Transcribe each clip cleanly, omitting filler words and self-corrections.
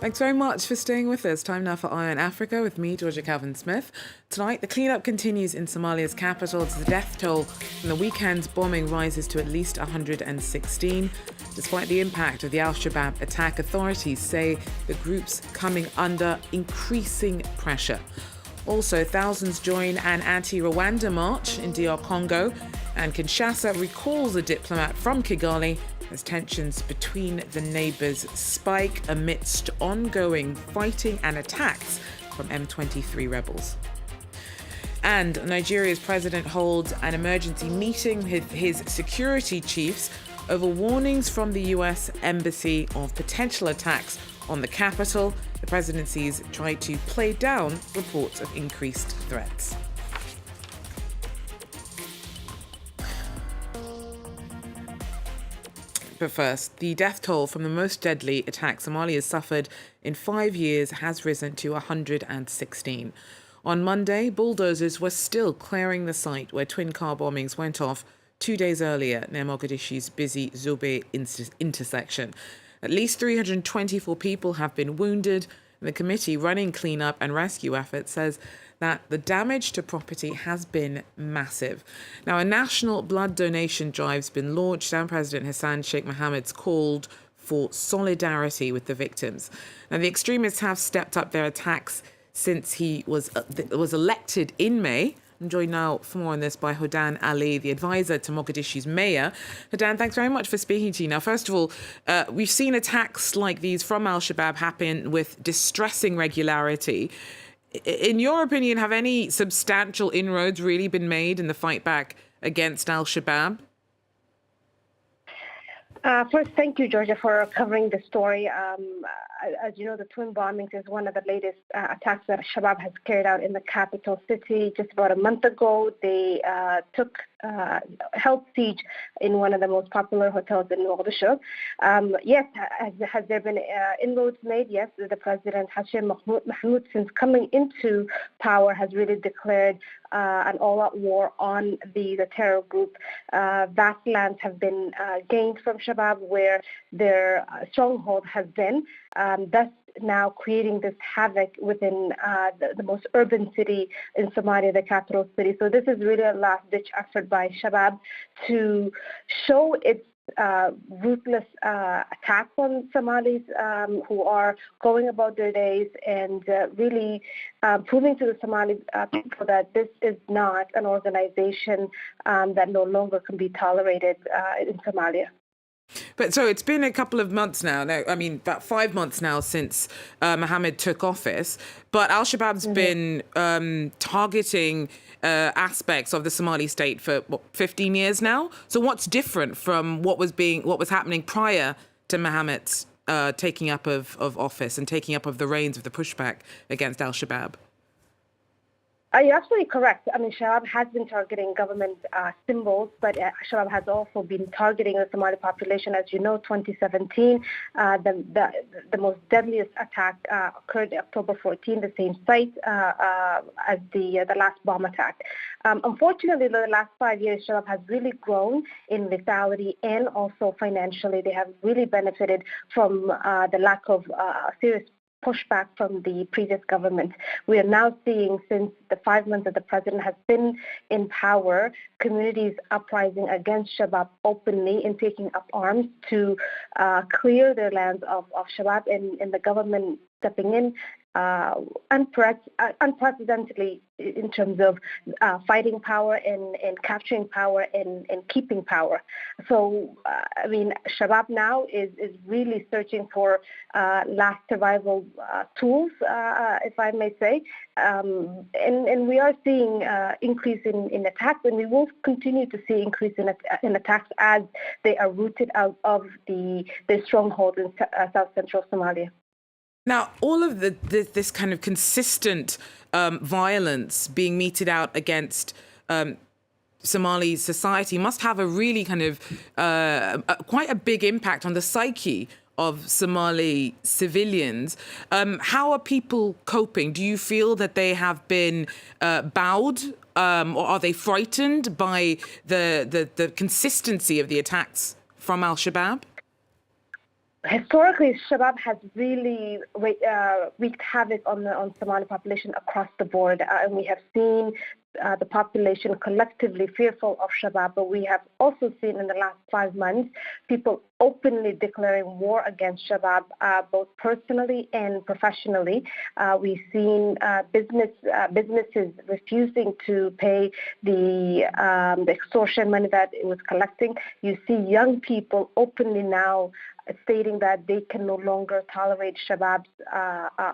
Thanks very much for staying with us. Time now for Eye on Africa with me, Georgia Calvin-Smith. Tonight, the cleanup continues in Somalia's capital as the death toll from the weekend's bombing rises to at least 116. Despite the impact of the Al-Shabaab attack, authorities say the group's coming under increasing pressure. Also, thousands join an anti-Rwanda march in DR Congo, and Kinshasa recalls a diplomat from Kigali as tensions between the neighbours spike amidst ongoing fighting and attacks from M23 rebels. And Nigeria's president holds an emergency meeting with his security chiefs over warnings from the US embassy of potential attacks on the capital. The presidency's tried to play down reports of increased threats. But first, the death toll from the most deadly attack Somalia has suffered in 5 years has risen to 116. On Monday, bulldozers were still clearing the site where twin car bombings went off 2 days earlier near Mogadishu's busy Zube intersection. At least 324 people have been wounded. The committee running cleanup and rescue efforts says that the damage to property has been massive. Now, a national blood donation drive has been launched, and President Hassan Sheikh Mohammed's called for solidarity with the victims. Now, the extremists have stepped up their attacks since he was elected in May. I'm joined now for more on this by Hodan Ali, the advisor to Mogadishu's mayor. Hodan, thanks very much for speaking to you. Now, first of all, we've seen attacks like these from Al-Shabaab happen with distressing regularity. In your opinion, have any substantial inroads really been made in the fight back against Al-Shabaab? First, thank you, Georgia, for covering the story. As you know, the twin bombings is one of the latest attacks that Shabaab has carried out in the capital city. Just about a month ago, they held siege in one of the most popular hotels in Mogadishu. Yes, has there been inroads made? Yes, the president, Hashem Mahmoud, since coming into power, has really declared an all-out war on the terror group. Vast lands have been gained from Shabaab where their stronghold has been, thus now creating this havoc within the most urban city in Somalia, the capital city. So this is really a last-ditch effort by Shabaab to show its ruthless attack on Somalis who are going about their days and really proving to the Somali people that this is not an organization that no longer can be tolerated in Somalia. But so it's been a couple of months now, about 5 months now since Mohammed took office, but Al-Shabaab's been targeting aspects of the Somali state for 15 years now. So what's different from what was happening prior to Mohammed's taking up of office and taking up of the reins of the pushback against Al-Shabaab? You're absolutely correct. I mean, Shabaab has been targeting government symbols, but Shabaab has also been targeting the Somali population. As you know, 2017, the most deadliest attack occurred October 14, the same site as the last bomb attack. Unfortunately, the last 5 years, Shabaab has really grown in lethality and also financially. They have really benefited from the lack of serious pushback from the previous government. We are now seeing, since the 5 months that the president has been in power, communities uprising against Shabaab openly and taking up arms to clear their lands of Shabaab, and the government stepping in unprecedentedly in terms of fighting power and capturing power and keeping power. So, Shabaab now is really searching for last survival tools, if I may say. And we are seeing increase in attacks, and we will continue to see increase in attacks as they are rooted out of the stronghold in South Central Somalia. Now, all of this kind of consistent violence being meted out against Somali society must have a really kind of quite a big impact on the psyche of Somali civilians. How are people coping? Do you feel that they have been bowed, or are they frightened by the consistency of the attacks from Al-Shabaab? Historically, Shabaab has really wreaked havoc on the Somali population across the board, and we have seen the population collectively fearful of Shabaab, but we have also seen in the last 5 months people openly declaring war against Shabaab, both personally and professionally. We've seen businesses refusing to pay the extortion money that it was collecting. You see young people openly now stating that they can no longer tolerate Shabaab's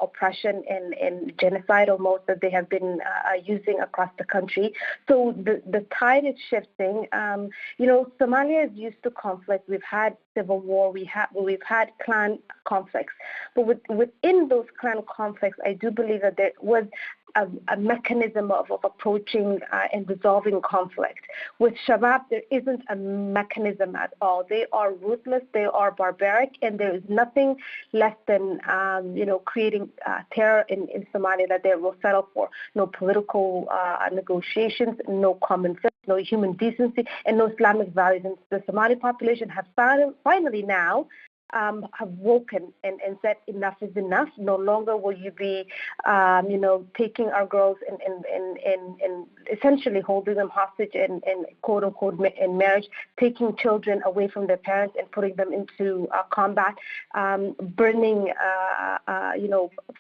oppression and genocidal modes that they have been using across the country. So the tide is shifting. Somalia is used to conflict. We've had civil war. We've had clan conflicts. But within those clan conflicts, I do believe that there was a mechanism of approaching and resolving conflict. With Shabaab, there isn't a mechanism at all. They are ruthless, they are barbaric, and there is nothing less than creating terror in Somalia that they will settle for. No political negotiations, no common sense, no human decency, and no Islamic values. And the Somali population have finally now have woken and said enough is enough. No longer will you be, taking our girls and essentially holding them hostage and quote unquote in marriage, taking children away from their parents and putting them into combat, burning,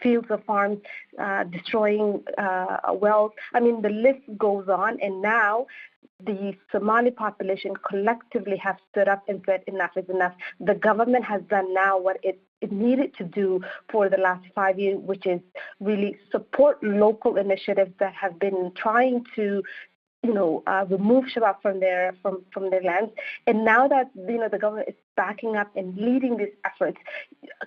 fields of farms, destroying wells. I mean, the list goes on, and now the Somali population collectively have stood up and said enough is enough. The government has done now what it needed to do for the last 5 years, which is really support local initiatives that have been trying to remove Shabaab from their lands. And now that the government is backing up and leading these efforts,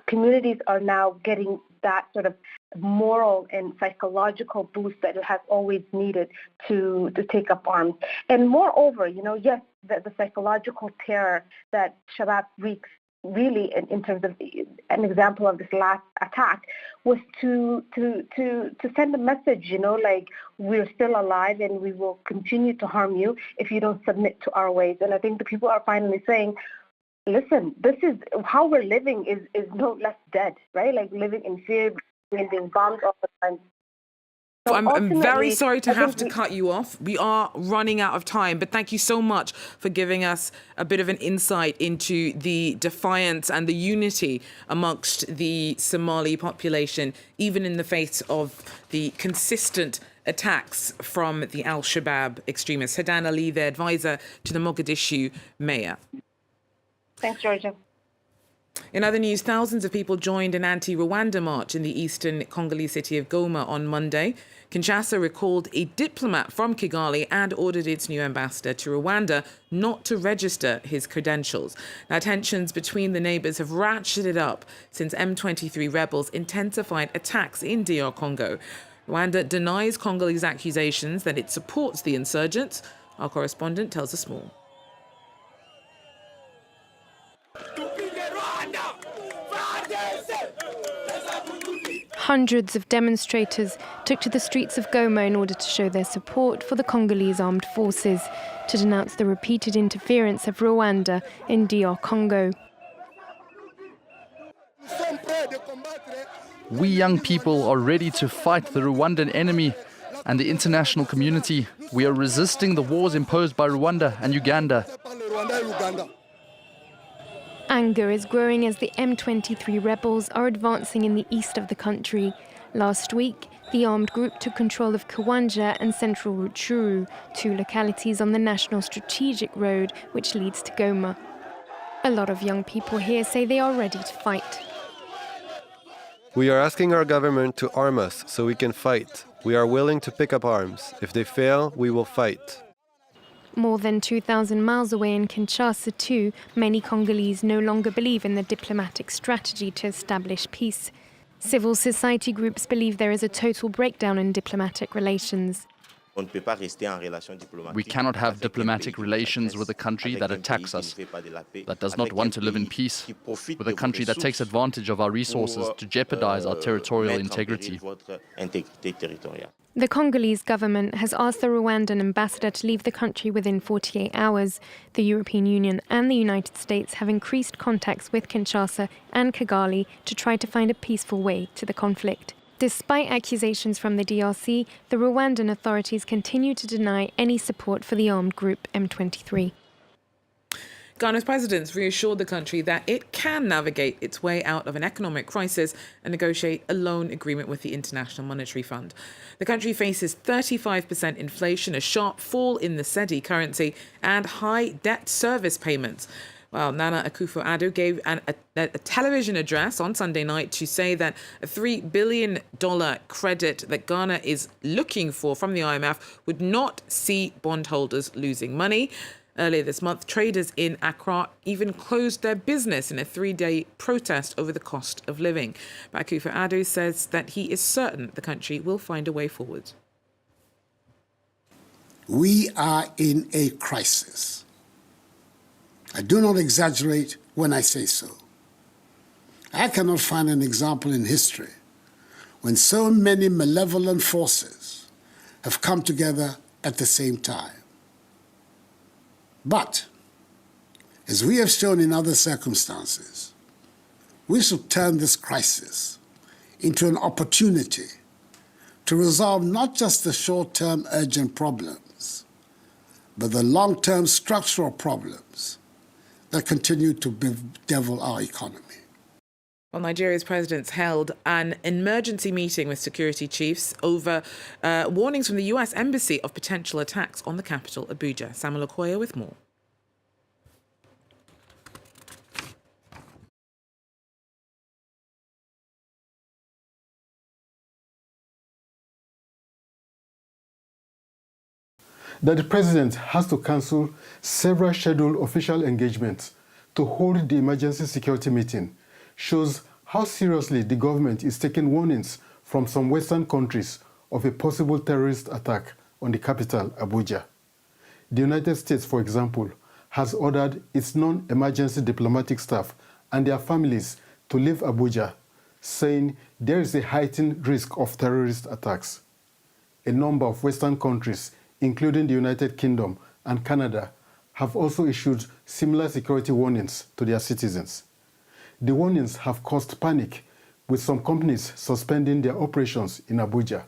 communities are now getting that sort of moral and psychological boost that it has always needed to take up arms. And moreover, yes, the psychological terror that Shabaab wreaks really in terms of an example of this last attack was to send a message, like we're still alive and we will continue to harm you if you don't submit to our ways. And I think the people are finally saying, listen, this is how we're living is no less dead, right? Like living in fear, being bombed all the time. So I'm very sorry to have to cut you off. We are running out of time, but thank you so much for giving us a bit of an insight into the defiance and the unity amongst the Somali population, even in the face of the consistent attacks from the Al-Shabaab extremists. Hadan Ali, their advisor to the Mogadishu mayor. Thanks, Georgia. In other news, thousands of people joined an anti-Rwanda march in the eastern Congolese city of Goma on Monday. Kinshasa recalled a diplomat from Kigali and ordered its new ambassador to Rwanda not to register his credentials. Now, tensions between the neighbours have ratcheted up since M23 rebels intensified attacks in DR Congo. Rwanda denies Congolese accusations that it supports the insurgents. Our correspondent tells us more. Hundreds of demonstrators took to the streets of Goma in order to show their support for the Congolese armed forces, to denounce the repeated interference of Rwanda in DR Congo. We young people are ready to fight the Rwandan enemy and the international community. We are resisting the wars imposed by Rwanda and Uganda. Anger is growing as the M23 rebels are advancing in the east of the country. Last week, the armed group took control of Kiwanja and central Rutshuru, two localities on the National Strategic Road which leads to Goma. A lot of young people here say they are ready to fight. We are asking our government to arm us so we can fight. We are willing to pick up arms. If they fail, we will fight. More than 2,000 miles away in Kinshasa too, many Congolese no longer believe in the diplomatic strategy to establish peace. Civil society groups believe there is a total breakdown in diplomatic relations. We cannot have diplomatic relations with a country that attacks us, that does not want to live in peace, with a country that takes advantage of our resources to jeopardize our territorial integrity. The Congolese government has asked the Rwandan ambassador to leave the country within 48 hours. The European Union and the United States have increased contacts with Kinshasa and Kigali to try to find a peaceful way to the conflict. Despite accusations from the DRC, the Rwandan authorities continue to deny any support for the armed group M23. Ghana's president reassured the country that it can navigate its way out of an economic crisis and negotiate a loan agreement with the International Monetary Fund. The country faces 35% inflation, a sharp fall in the cedi currency, and high debt service payments. Well, Nana Akufo-Addo gave a television address on Sunday night to say that a $3 billion credit that Ghana is looking for from the IMF would not see bondholders losing money. Earlier this month, traders in Accra even closed their business in a 3-day protest over the cost of living. But Akufo-Addo says that he is certain the country will find a way forward. We are in a crisis. I do not exaggerate when I say so. I cannot find an example in history when so many malevolent forces have come together at the same time. But, as we have shown in other circumstances, we should turn this crisis into an opportunity to resolve not just the short-term urgent problems, but the long-term structural problems that continue to bedevil our economy. Well, Nigeria's president held an emergency meeting with security chiefs over warnings from the US Embassy of potential attacks on the capital, Abuja. Samuel Okoye with more. That the president has to cancel several scheduled official engagements to hold the emergency security meeting shows how seriously the government is taking warnings from some Western countries of a possible terrorist attack on the capital, Abuja. The United States, for example, has ordered its non-emergency diplomatic staff and their families to leave Abuja, saying there is a heightened risk of terrorist attacks. A number of Western countries, including the United Kingdom and Canada, have also issued similar security warnings to their citizens. The warnings have caused panic, with some companies suspending their operations in Abuja.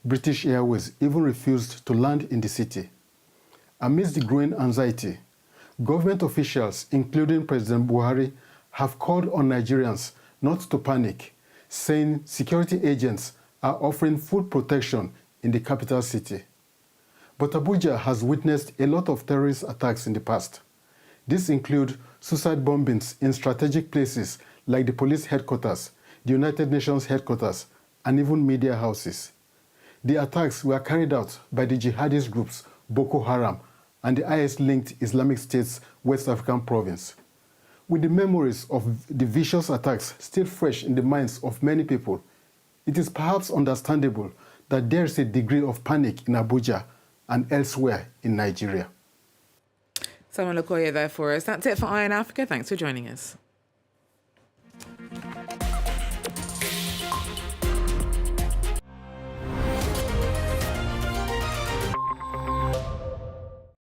British Airways even refused to land in the city. Amidst the growing anxiety, government officials, including President Buhari, have called on Nigerians not to panic, saying security agents are offering full protection in the capital city. But Abuja has witnessed a lot of terrorist attacks in the past. These include suicide bombings in strategic places like the police headquarters, the United Nations headquarters, and even media houses. The attacks were carried out by the jihadist groups Boko Haram and the IS-linked Islamic State's West African province. With the memories of the vicious attacks still fresh in the minds of many people, it is perhaps understandable that there is a degree of panic in Abuja and elsewhere in Nigeria. Samuel Okoye there for us. That's it for Eye on Africa. Thanks for joining us.